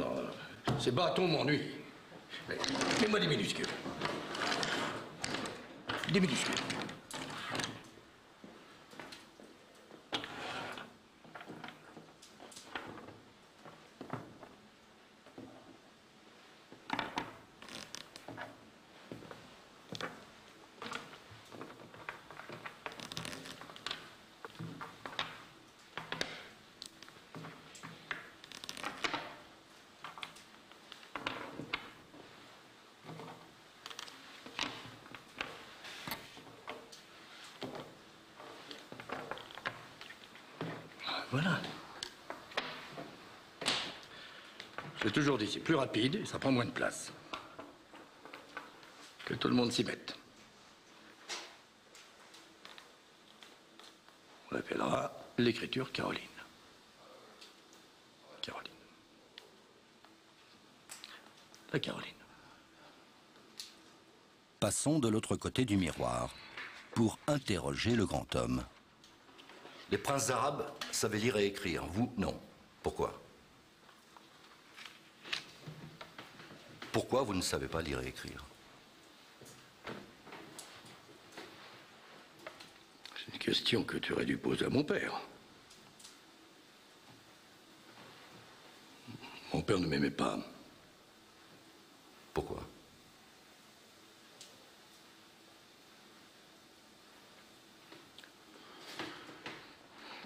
non. Ces bâtons m'ennuient. Mets-moi des minuscules. Des minuscules. Voilà. J'ai toujours dit, c'est plus rapide et ça prend moins de place. Que tout le monde s'y mette. On l'appellera l'écriture Caroline. Caroline. La Caroline. Passons de l'autre côté du miroir pour interroger le grand homme. Les princes arabes savaient lire et écrire, vous, non. Pourquoi? Pourquoi vous ne savez pas lire et écrire? C'est une question que tu aurais dû poser à mon père. Mon père ne m'aimait pas. Pourquoi?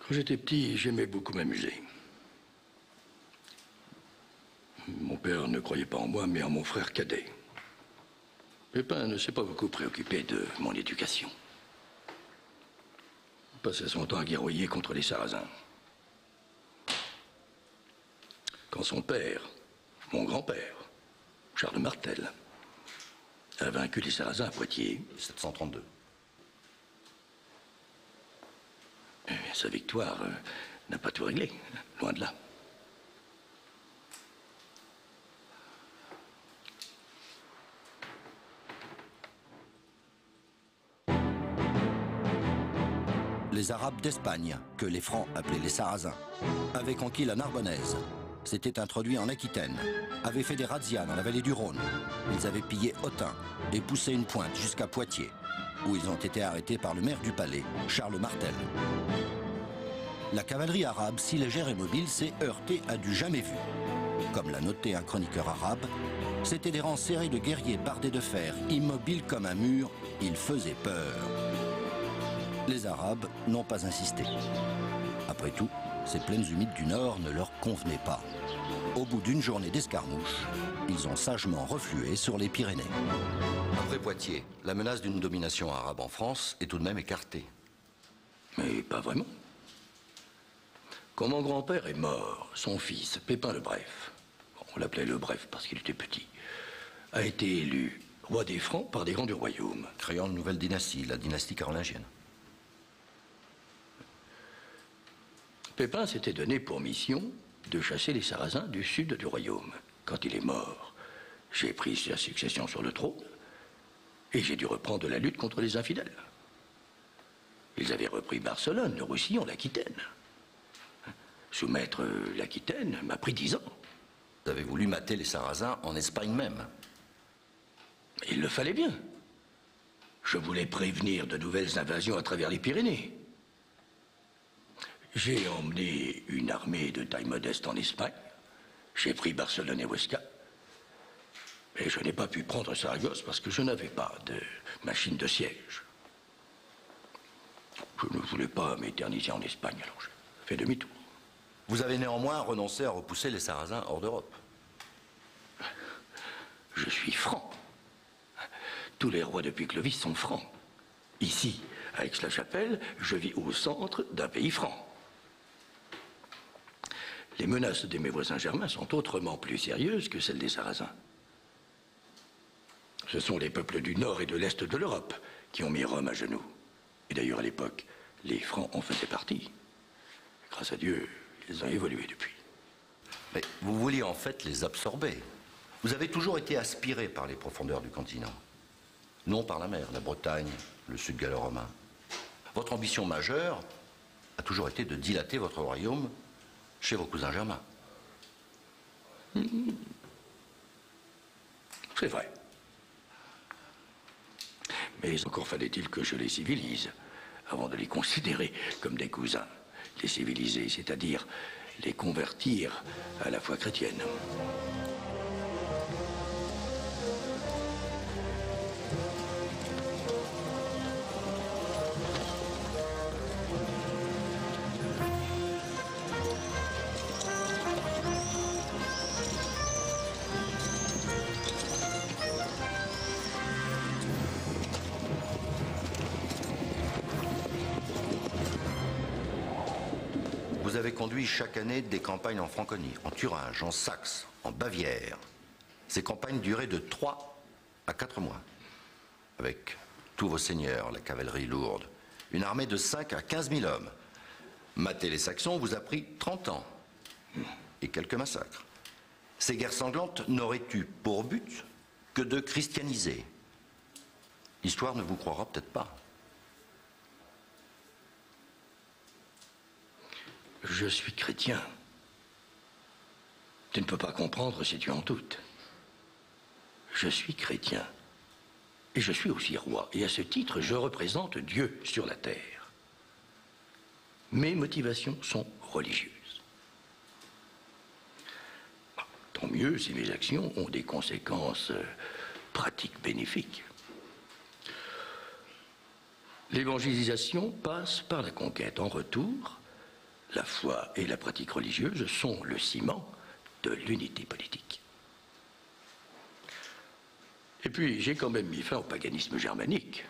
Quand j'étais petit, j'aimais beaucoup m'amuser. Mon père ne croyait pas en moi, mais en mon frère cadet. Pépin ne s'est pas beaucoup préoccupé de mon éducation. Il passait son temps à guerroyer contre les Sarrasins. Quand son père, mon grand-père, Charles Martel, a vaincu les Sarrasins à Poitiers... 732. Sa victoire n'a pas tout réglé, loin de là. Les Arabes d'Espagne, que les Francs appelaient les Sarrasins, avaient conquis la Narbonnaise, s'étaient introduits en Aquitaine, avaient fait des razzias dans la vallée du Rhône. Ils avaient pillé Autun et poussé une pointe jusqu'à Poitiers, où ils ont été arrêtés par le maire du palais, Charles Martel. La cavalerie arabe, si légère et mobile, s'est heurtée à du jamais vu. Comme l'a noté un chroniqueur arabe, c'étaient des rangs serrés de guerriers bardés de fer, immobiles comme un mur, ils faisaient peur. Les Arabes n'ont pas insisté. Après tout, ces plaines humides du Nord ne leur convenaient pas. Au bout d'une journée d'escarmouche, ils ont sagement reflué sur les Pyrénées. Après Poitiers, la menace d'une domination arabe en France est tout de même écartée. Mais pas vraiment. Quand mon grand-père est mort, son fils, Pépin le Bref, on l'appelait le Bref parce qu'il était petit, a été élu roi des Francs par des grands du royaume. Créant une nouvelle dynastie, la dynastie carolingienne. Pépin s'était donné pour mission de chasser les Sarrasins du sud du royaume. Quand il est mort, j'ai pris sa succession sur le trône et j'ai dû reprendre la lutte contre les infidèles. Ils avaient repris Barcelone, le Roussillon, l'Aquitaine. Soumettre l'Aquitaine m'a pris 10 ans. Vous avez voulu mater les Sarrasins en Espagne même. Il le fallait bien. Je voulais prévenir de nouvelles invasions à travers les Pyrénées. J'ai emmené une armée de taille modeste en Espagne. J'ai pris Barcelone et Huesca. Mais je n'ai pas pu prendre Saragosse parce que je n'avais pas de machine de siège. Je ne voulais pas m'éterniser en Espagne, alors j'ai fait demi-tour. Vous avez néanmoins renoncé à repousser les Sarrasins hors d'Europe. Je suis franc. Tous les rois depuis Clovis sont francs. Ici, à Aix-la-Chapelle, je vis au centre d'un pays franc. Les menaces de mes voisins germains sont autrement plus sérieuses que celles des Sarrasins. Ce sont les peuples du nord et de l'est de l'Europe qui ont mis Rome à genoux. Et d'ailleurs, à l'époque, les Francs en faisaient partie. Grâce à Dieu, ils ont évolué depuis. Mais vous vouliez en fait les absorber. Vous avez toujours été aspiré par les profondeurs du continent. Non par la mer, la Bretagne, le sud gallo-romain. Votre ambition majeure a toujours été de dilater votre royaume chez vos cousins germains. C'est vrai. Mais encore fallait-il que je les civilise, avant de les considérer comme des cousins. Les civiliser, c'est-à-dire les convertir à la foi chrétienne. Vous avez conduit chaque année des campagnes en Franconie, en Thuringe, en Saxe, en Bavière. Ces campagnes duraient de 3 à 4 mois. Avec tous vos seigneurs, la cavalerie lourde, une armée de 5 à 15 000 hommes. Mater les Saxons vous a pris 30 ans et quelques massacres. Ces guerres sanglantes n'auraient eu pour but que de christianiser. L'histoire ne vous croira peut-être pas. Je suis chrétien. Tu ne peux pas comprendre si tu en doutes. Je suis chrétien. Et je suis aussi roi. Et à ce titre, je représente Dieu sur la terre. Mes motivations sont religieuses. Tant mieux si mes actions ont des conséquences pratiques bénéfiques. L'évangélisation passe par la conquête. En retour, la foi et la pratique religieuse sont le ciment de l'unité politique. Et puis, j'ai quand même mis fin au paganisme germanique.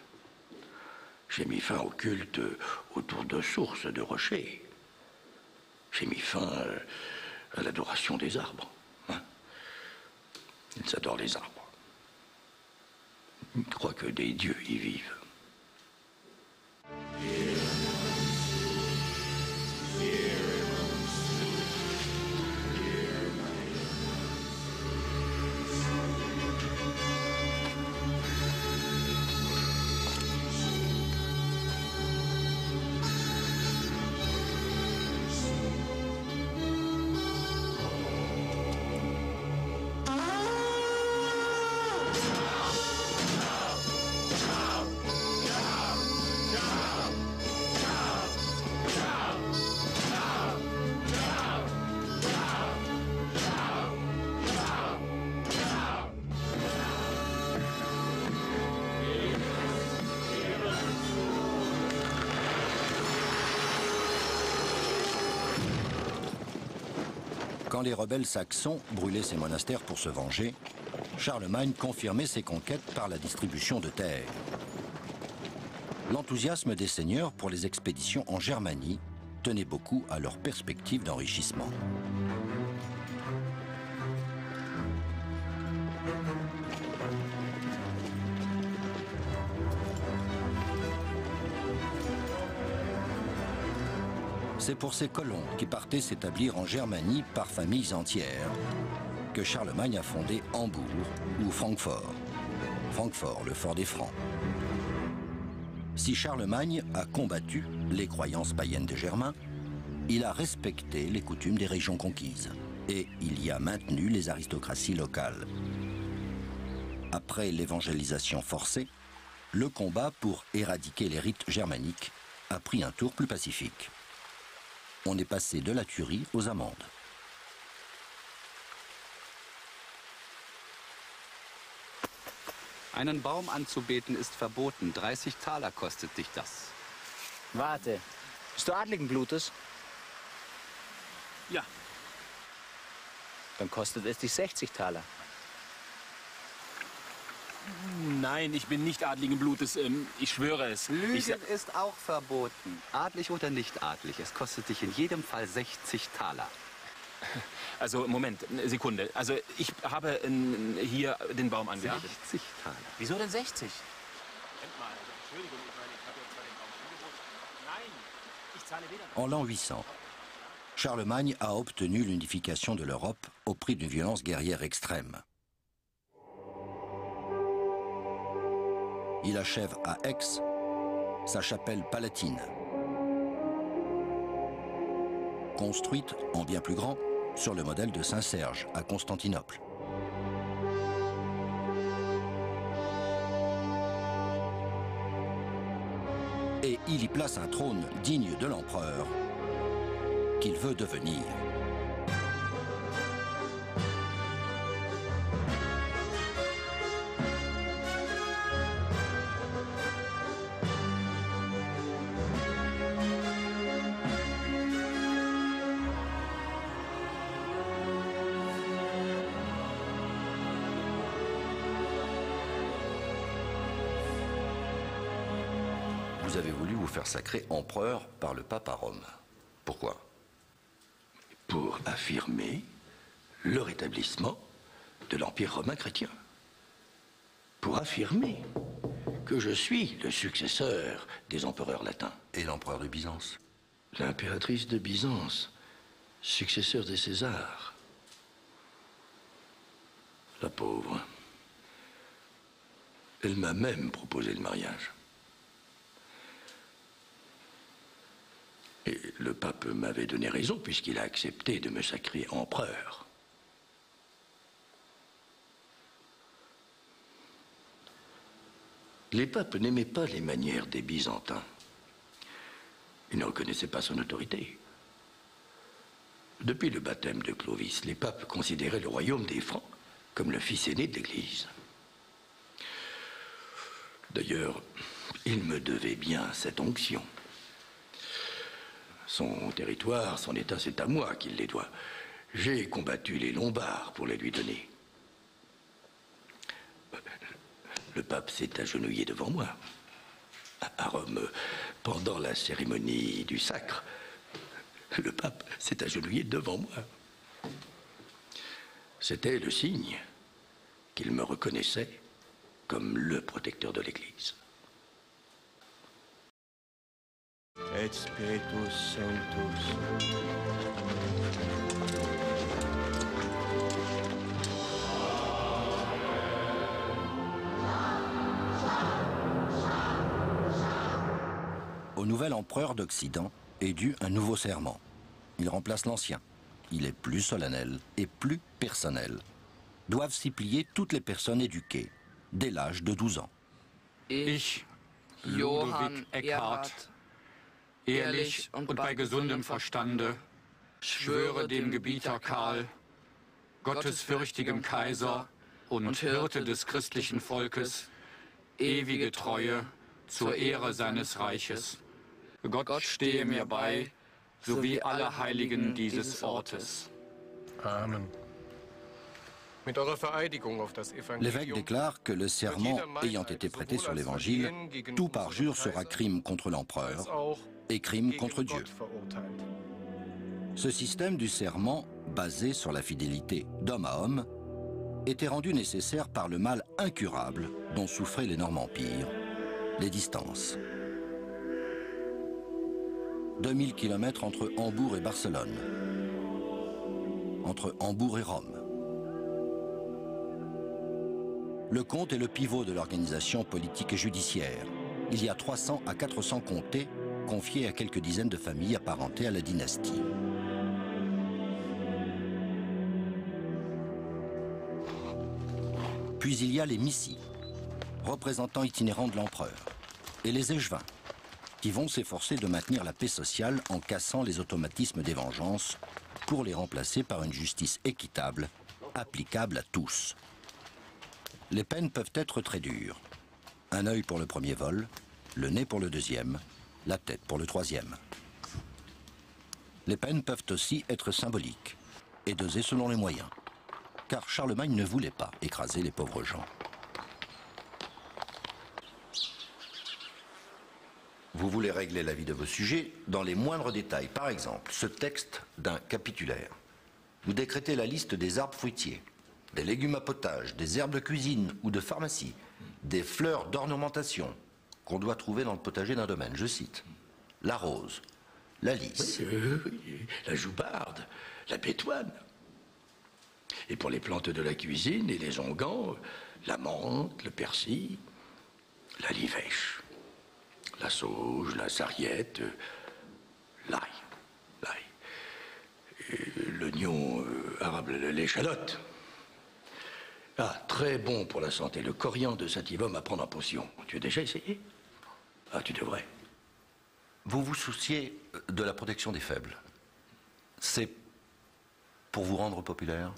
J'ai mis fin au culte autour de sources, de rochers. J'ai mis fin à l'adoration des arbres. Ils adorent les arbres. Ils croient que des dieux y vivent. Quand les rebelles saxons brûlaient ces monastères pour se venger, Charlemagne confirmait ses conquêtes par la distribution de terres. L'enthousiasme des seigneurs pour les expéditions en Germanie tenait beaucoup à leur perspective d'enrichissement. C'est pour ces colons qui partaient s'établir en Germanie par familles entières que Charlemagne a fondé Hambourg ou Francfort. Francfort, le fort des Francs. Si Charlemagne a combattu les croyances païennes des Germains, il a respecté les coutumes des régions conquises et il y a maintenu les aristocraties locales. Après l'évangélisation forcée, le combat pour éradiquer les rites germaniques a pris un tour plus pacifique. On est passé de la tuerie aux amendes. Einen Baum anzubeten ist verboten. 30 Taler kostet dich das. Warte, bist du adligen Blutes? Ja. Dann kostet es dich 60 Taler. Nein, ich bin nicht adligen Blutes. Ich schwöre es. Lügen ist auch verboten. Adlig oder nicht adlig. Es kostet dich in jedem Fall 60 Taler. Also, Moment, eine Sekunde. Also, ich habe hier den Baum angelegt. 60 Taler. Wieso denn 60? Moment mal, Entschuldigung, ich meine, ich habe ja zwar den Baum angeboten. Nein, ich zahle weder... En l'an 800, Charlemagne a obtenu l'unification de l'Europe au prix d'une violence guerrière extrême. Il achève à Aix sa chapelle palatine. Construite en bien plus grand, sur le modèle de Saint-Serge à Constantinople. Et il y place un trône digne de l'empereur qu'il veut devenir. Vous avez voulu vous faire sacrer empereur par le pape à Rome. Pourquoi? Pour affirmer le rétablissement de l'Empire romain chrétien. Pour affirmer que je suis le successeur des empereurs latins. Et l'empereur de Byzance? L'impératrice de Byzance, successeur des Césars. La pauvre. Elle m'a même proposé le mariage. Et le pape m'avait donné raison puisqu'il a accepté de me sacrer empereur. Les papes n'aimaient pas les manières des Byzantins. Ils ne reconnaissaient pas son autorité. Depuis le baptême de Clovis, les papes considéraient le royaume des Francs comme le fils aîné de l'Église. D'ailleurs, il me devait bien cette onction. Son territoire, son état, c'est à moi qu'il les doit. J'ai combattu les Lombards pour les lui donner. Le pape s'est agenouillé devant moi. À Rome, pendant la cérémonie du sacre, le pape s'est agenouillé devant moi. C'était le signe qu'il me reconnaissait comme le protecteur de l'Église. Et Spiritus Sanctus. Au nouvel empereur d'Occident est dû un nouveau serment. Il remplace l'ancien. Il est plus solennel et plus personnel. Doivent s'y plier toutes les personnes éduquées, dès l'âge de 12 ans. Ich, Johann Eckhardt, ehrlich und bei gesundem Verstande, schwöre dem Gebieter Karl, gottesfürchtigem Kaiser und Hirte des christlichen Volkes, ewige Treue zur Ehre seines Reiches. Gott stehe mir bei, sowie alle Heiligen dieses Ortes. Amen. L'évêque déclare que le serment ayant été prêté sur l'Évangile, tout parjure sera crime contre l'empereur et crime contre Dieu. Ce système du serment, basé sur la fidélité d'homme à homme, était rendu nécessaire par le mal incurable dont souffrait l'énorme empire, les distances. 2000 km entre Hambourg et Barcelone, entre Hambourg et Rome. Le comte est le pivot de l'organisation politique et judiciaire. Il y a 300 à 400 comtés confiés à quelques dizaines de familles apparentées à la dynastie. Puis il y a les missi, représentants itinérants de l'empereur, et les échevins, qui vont s'efforcer de maintenir la paix sociale en cassant les automatismes des vengeances pour les remplacer par une justice équitable, applicable à tous. Les peines peuvent être très dures. Un œil pour le premier vol, le nez pour le deuxième, la tête pour le troisième. Les peines peuvent aussi être symboliques et dosées selon les moyens, car Charlemagne ne voulait pas écraser les pauvres gens. Vous voulez régler la vie de vos sujets dans les moindres détails. Par exemple, ce texte d'un capitulaire. Vous décrétez la liste des arbres fruitiers, des légumes à potage, des herbes de cuisine ou de pharmacie, des fleurs d'ornementation qu'on doit trouver dans le potager d'un domaine. Je cite, la rose, la lys, la joubarde, la pétoine. Et pour les plantes de la cuisine et les onguents, la menthe, le persil, la livèche, la sauge, la sarriette, l'ail, l'oignon l'érable, l'échalote. Ah, très bon pour la santé. Le coriandre de sativum à prendre en potion. Tu as déjà essayé? Ah, tu devrais. Vous vous souciez de la protection des faibles. C'est pour vous rendre populaire?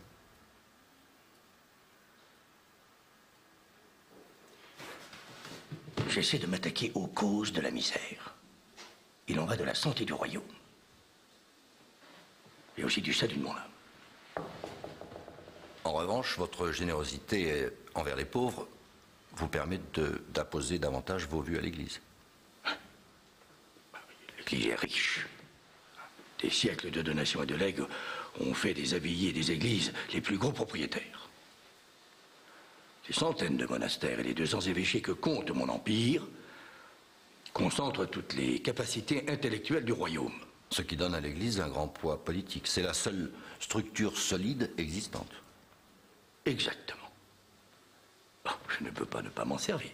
J'essaie de m'attaquer aux causes de la misère. Il en va de la santé du royaume. Et aussi du salut de mon âme. En revanche, votre générosité envers les pauvres vous permet d'apposer davantage vos vues à l'Église. L'Église est riche. Des siècles de donations et de legs ont fait des abbayes et des églises les plus gros propriétaires. Les centaines de monastères et les 200 évêchés que compte mon empire concentrent toutes les capacités intellectuelles du royaume. Ce qui donne à l'Église un grand poids politique. C'est la seule structure solide existante. Exactement. Oh, je ne peux pas ne pas m'en servir.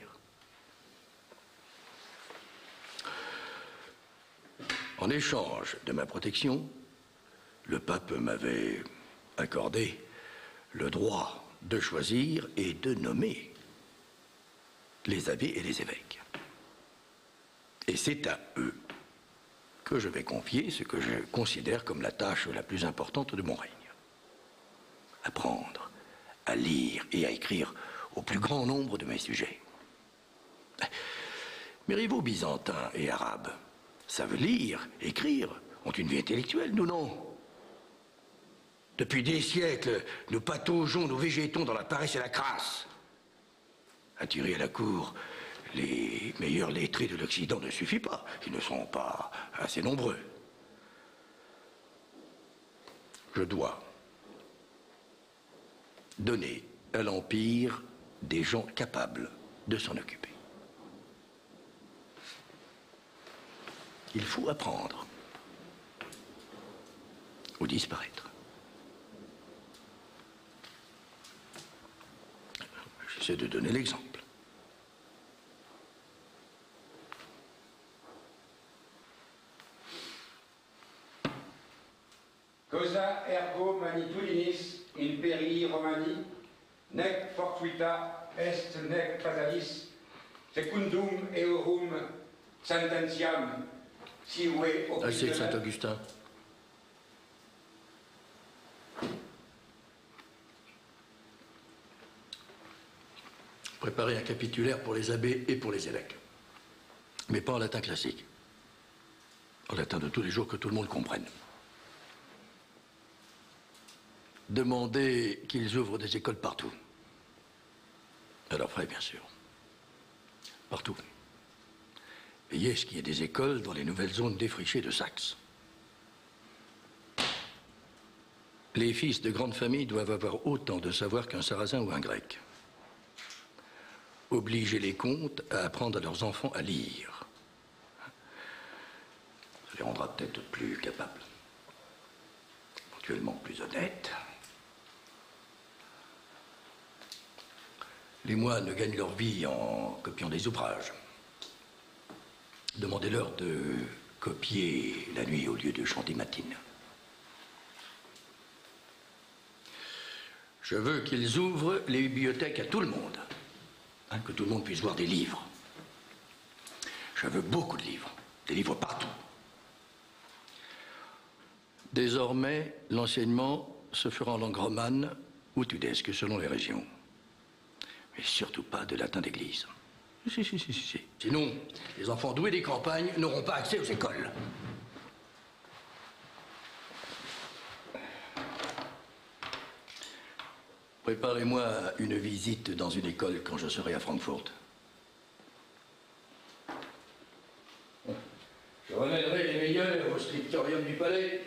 En échange de ma protection, le pape m'avait accordé le droit de choisir et de nommer les abbés et les évêques. Et c'est à eux que je vais confier ce que je considère comme la tâche la plus importante de mon règne. Apprendre à lire et à écrire au plus grand nombre de mes sujets. Mes rivaux byzantins et arabes savent lire, écrire, ont une vie intellectuelle, nous non. Depuis des siècles, nous pataugeons, nous végétons dans la paresse et la crasse. Attirer à la cour les meilleurs lettrés de l'Occident ne suffit pas. Ils ne sont pas assez nombreux. Je dois donner à l'Empire des gens capables de s'en occuper. Il faut apprendre ou disparaître. J'essaie de donner l'exemple. Cosa ergo manitudinis in perii Romani, nec fortuita est nec fatalis, secundum eorum sententiam, sive Assez de Saint-Augustin. Préparer un capitulaire pour les abbés et pour les évêques. Mais pas en latin classique. En latin de tous les jours que tout le monde comprenne. Demandez qu'ils ouvrent des écoles partout. À leurs frais, bien sûr. Partout. Veillez à ce qu'il y ait des écoles dans les nouvelles zones défrichées de Saxe. Les fils de grandes familles doivent avoir autant de savoir qu'un Sarrasin ou un Grec. Obligez les comtes à apprendre à leurs enfants à lire. Ça les rendra peut-être plus capables, éventuellement plus honnêtes. Les moines gagnent leur vie en copiant des ouvrages. Demandez-leur de copier la nuit au lieu de chanter matine. Je veux qu'ils ouvrent les bibliothèques à tout le monde. Que tout le monde puisse voir des livres. Je veux beaucoup de livres. Des livres partout. Désormais, l'enseignement se fera en langue romane ou tudesque, selon les régions. Mais surtout pas de latin d'église. Si. Sinon, les enfants doués des campagnes n'auront pas accès aux écoles. Préparez-moi une visite dans une école quand je serai à Francfort. Je remènerai les meilleurs au scriptorium du palais.